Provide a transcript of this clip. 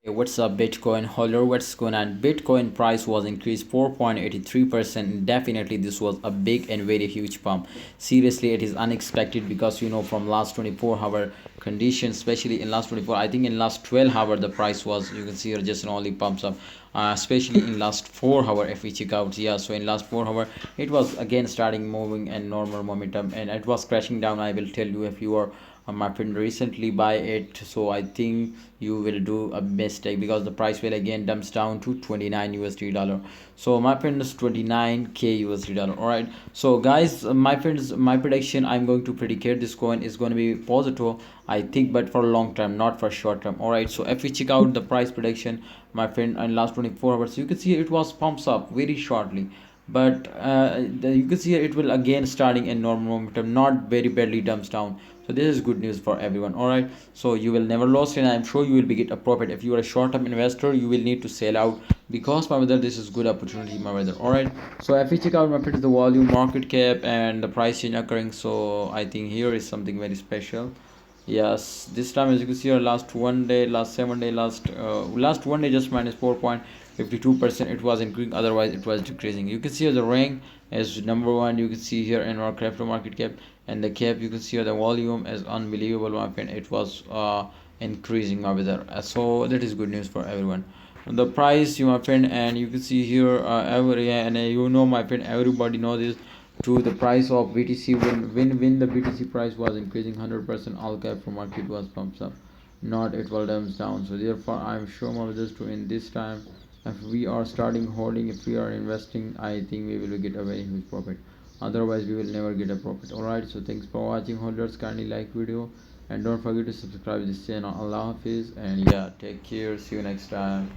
Hey, what's up, Bitcoin holder? What's going on? Bitcoin price was increased 4.83%. Definitely, this was a big and very huge pump. Seriously, it is unexpected because from last 24-hour conditions, especially in last 24, I think in last 12 hour the price was, you can see here, just only pumps up. Especially in last 4 hour, if we check out, yeah, so in last 4 hour it was again starting moving and normal momentum, and it was crashing down. I will tell you, if you are my friend recently buy it, so I think you will do a mistake because the price will again dumps down to 29 USD dollar. So my friend is 29k USD dollar. All right, so guys, my friends, my prediction, I'm going to predicate this coin is going to be positive, I think, but for long term, not for short term. All right, so if we check out the price prediction, my friend, in last 24 hours, you can see it was pumps up very shortly, but you can see it will again starting in normal momentum, not very badly dumps down. So this is good news for everyone. All right, so you will never lose, and I'm sure you will be get a profit. If you are a short-term investor, you will need to sell out, because my brother, this is good opportunity, my brother. All right, so if we check out, my friends, the volume, market cap, and the price change occurring, so I think here is something very special. Yes, this time, as you can see here, last one day, last 7 day, last one day, just minus 4.52%, it was increasing, otherwise it was decreasing. You can see here the rank as number one. You can see here in our crypto market cap, and the cap, you can see here the volume is unbelievable, my friend. It was increasing over there. So that is good news for everyone. The price, you my friend, and you can see here every, and my friend, everybody knows this. To the price of BTC, when the BTC price was increasing 100%, all cap from market was pumps up, not it will dumps down. So therefore, I'm sure my brothers, to in this time, if we are starting holding, if we are investing, I think we will get a very huge profit. Otherwise, we will never get a profit. All right, so thanks for watching, holders. Kindly like video, and don't forget to subscribe this channel. Allah Hafiz, and yeah, take care, see you next time.